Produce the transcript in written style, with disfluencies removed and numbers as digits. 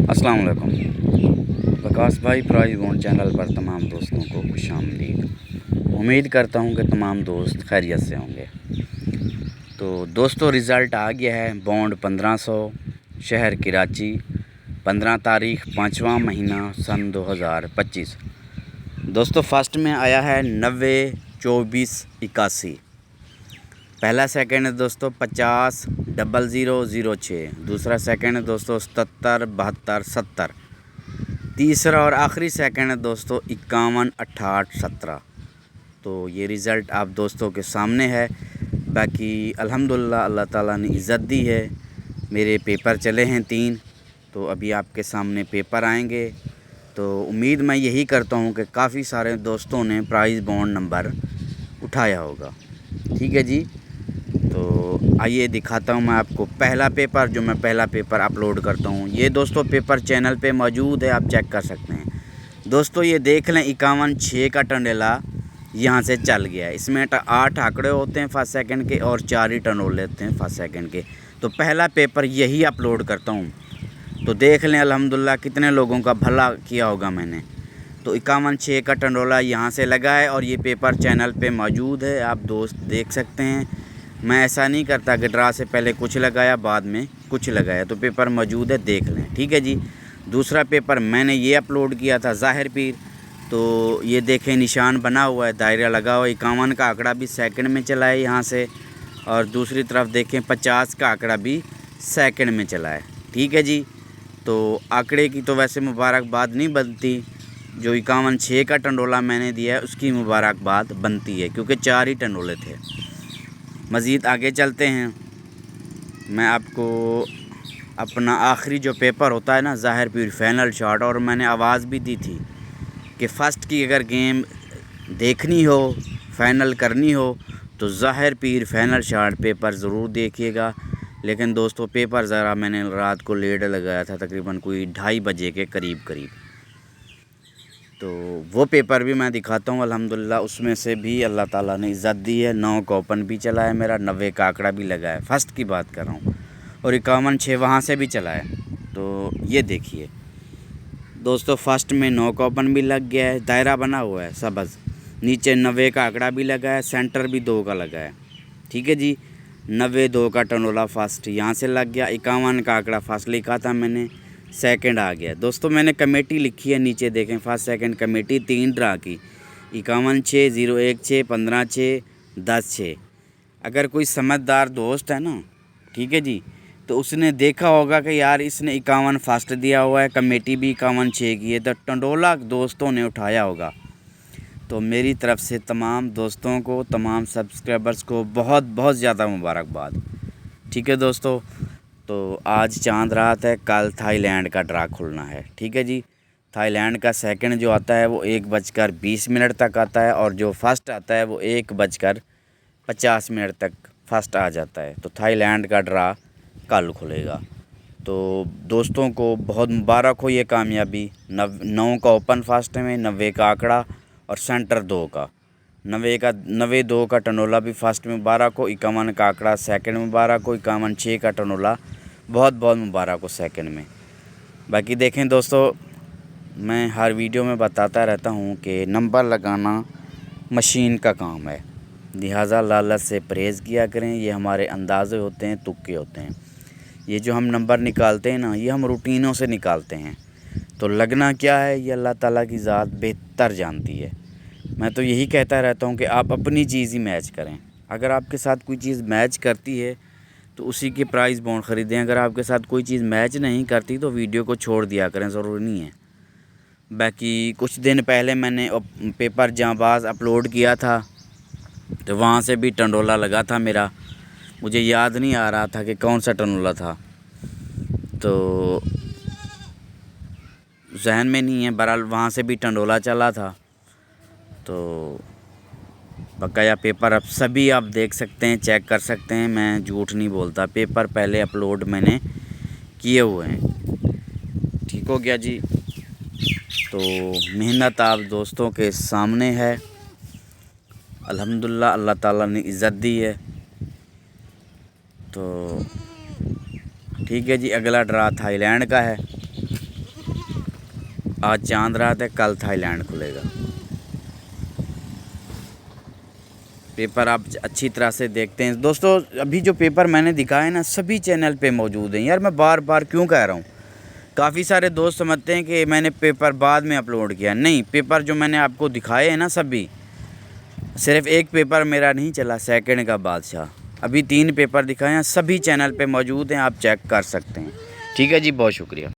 अस्सलाम वालेकुम। वकास भाई प्राइज़ बॉन्ड चैनल पर तमाम दोस्तों को खुशामदीद। उम्मीद करता हूँ कि तमाम दोस्त खैरियत से होंगे। तो दोस्तों रिज़ल्ट आ गया है बॉन्ड 1500 शहर कराची 15 तारीख 5वां महीना सन 2025। दोस्तों फर्स्ट में आया है 90 24 81। पहला सेकंड है दोस्तों 50 0006। दूसरा सेकंड है दोस्तों 77 72 70। तीसरा और आखिरी सेकंड है दोस्तों 51 68 17। तो ये रिज़ल्ट आप दोस्तों के सामने है। बाकी अल्हम्दुलिल्लाह अल्लाह ताला ने इज़्ज़त दी है। मेरे पेपर चले हैं 3, तो अभी आपके सामने पेपर आएंगे। तो उम्मीद मैं यही करता हूँ कि काफ़ी सारे दोस्तों ने प्राइज़ बॉन्ड नंबर उठाया होगा। ठीक है जी। तो आइए दिखाता हूँ मैं आपको पहला पेपर, जो मैं पहला पेपर अपलोड करता हूँ। ये दोस्तों पेपर चैनल पे मौजूद है, आप चेक कर सकते हैं। दोस्तों ये देख लें 51 6 का टंडेला यहाँ से चल गया है। इसमें 8 आंकड़े होते हैं फर्स्ट सेकंड के और 4 ही टंडोले होते हैं फर्स्ट सेकंड के। तो पहला पेपर यही अपलोड करता हूँ। तो देख लें अल्हम्दुलिल्लाह कितने लोगों का भला किया होगा मैंने। तो 51 6 का टंडोला यहाँ से लगा है और ये पेपर चैनल पे मौजूद है, आप दोस्त देख सकते हैं। मैं ऐसा नहीं करता कि ड्रा से पहले कुछ लगाया बाद में कुछ लगाया। तो पेपर मौजूद है, देख लें। ठीक है जी। दूसरा पेपर मैंने ये अपलोड किया था ज़ाहिर पीर। तो ये देखें निशान बना हुआ है, दायरा लगा हुआ है। 51 का आंकड़ा भी सेकंड में चला है यहाँ से, और दूसरी तरफ देखें 50 का आंकड़ा भी सेकंड में चला है। ठीक है जी। तो आंकड़े की तो वैसे मुबारकबाद नहीं बनती, जो 51 6 का टंडोला मैंने दिया है उसकी मुबारकबाद बनती है, क्योंकि 4 ही टंडोले थे। मज़ीद आगे चलते हैं। मैं आपको अपना आखिरी जो पेपर होता है ना ज़ाहिर पीर फाइनल शॉट, और मैंने आवाज़ भी दी थी कि फ़र्स्ट की अगर गेम देखनी हो, फाइनल करनी हो, तो ज़ाहिर पीर फाइनल शॉट पेपर ज़रूर देखिएगा। लेकिन दोस्तों पेपर ज़रा मैंने रात को लेट लगाया था, तकरीबन कोई 2:30 बजे के करीब। तो वो पेपर भी मैं दिखाता हूँ अल्हम्दुलिल्लाह। उसमें से भी अल्लाह ताला ने इज़्ज़त दी है। 9 का ओपन भी चला है मेरा, 90 का आंकड़ा भी लगा है, फ़र्स्ट की बात कर रहा हूँ। और 51 6 वहाँ से भी चला है। तो ये देखिए दोस्तों फ़र्स्ट में 9 का ओपन भी लग गया है, दायरा बना हुआ है सब्ज़। नीचे 90 का आंकड़ा भी लगा है, सेंटर भी 2 का लगा है। ठीक है जी। 90 2 का टनोला फर्स्ट यहाँ से लग गया। 51 का आंकड़ा फर्स्ट लिखा था मैंने, सेकंड आ गया। दोस्तों मैंने कमेटी लिखी है नीचे देखें, फर्स्ट सेकंड कमेटी 3 ड्रा की, 51 6 01 6 15 6 10 6। अगर कोई समझदार दोस्त है ना, ठीक है जी, तो उसने देखा होगा कि यार इसने 51 फर्स्ट दिया हुआ है, कमेटी भी 51 6 की है, तो टंडोला दोस्तों ने उठाया होगा। तो मेरी तरफ़ से तमाम दोस्तों को, तमाम सब्सक्राइबर्स को बहुत बहुत ज़्यादा मुबारकबाद। ठीक है दोस्तों। तो आज चांद रात है, कल थाईलैंड का ड्रा खुलना है। ठीक है जी। थाईलैंड का सेकंड जो आता है वो 1:20 तक आता है, और जो फर्स्ट आता है वो 1:50 तक फर्स्ट आ जाता है। तो थाईलैंड का ड्रा कल खुलेगा। तो दोस्तों को बहुत मुबारक हो ये कामयाबी। 9 का ओपन फर्स्ट में, 90 का आंकड़ा और सेंटर 2 का, 90 2 का टनोला भी फर्स्ट में मुबारक हो। 51 का आंकड़ा सेकंड में मुबारक हो। 51 6 का टनोला बहुत बहुत मुबारक हो सेकंड में। बाकी देखें दोस्तों, मैं हर वीडियो में बताता रहता हूँ कि नंबर लगाना मशीन का काम है, लिहाजा लालच से परहेज़ किया करें। ये हमारे अंदाज़े होते हैं, तुक्के होते हैं। ये जो हम नंबर निकालते हैं ना, ये हम रूटीनों से निकालते हैं। तो लगना क्या है ये अल्लाह ताला की ज़ात बेहतर जानती है। मैं तो यही कहता रहता हूँ कि आप अपनी चीज़ ही मैच करें। अगर आपके साथ कोई चीज़ मैच करती है तो उसी के प्राइज़ बॉन्ड ख़रीदें। अगर आपके साथ कोई चीज़ मैच नहीं करती तो वीडियो को छोड़ दिया करें, ज़रूरी नहीं है। बाकी कुछ दिन पहले मैंने पेपर जांबाज अपलोड किया था, तो वहाँ से भी टंडोला लगा था मेरा। मुझे याद नहीं आ रहा था कि कौन सा टंडोला था, तो जहन में नहीं है। बहरहाल वहाँ से भी टंडोला चला था। तो बकाया पेपर अब सभी आप देख सकते हैं, चेक कर सकते हैं। मैं झूठ नहीं बोलता, पेपर पहले अपलोड मैंने किए हुए हैं। ठीक हो गया जी। तो मेहनत आप दोस्तों के सामने है। अल्हम्दुलिल्लाह अल्लाह ताला ने इज़्ज़त दी है। तो ठीक है जी। अगला ड्रा थाईलैंड का है। आज चांद रात है, कल थाईलैंड खुलेगा। पेपर आप अच्छी तरह से देखते हैं दोस्तों। अभी जो पेपर मैंने दिखाए ना सभी चैनल पे मौजूद हैं। यार मैं बार बार क्यों कह रहा हूँ, काफ़ी सारे दोस्त समझते हैं कि मैंने पेपर बाद में अपलोड किया। नहीं, पेपर जो मैंने आपको दिखाए हैं ना सभी, सिर्फ एक पेपर मेरा नहीं चला, सेकंड का बादशाह। अभी 3 पेपर दिखाए हैं, सभी चैनल पे मौजूद हैं, आप चेक कर सकते हैं। ठीक है जी, बहुत शुक्रिया।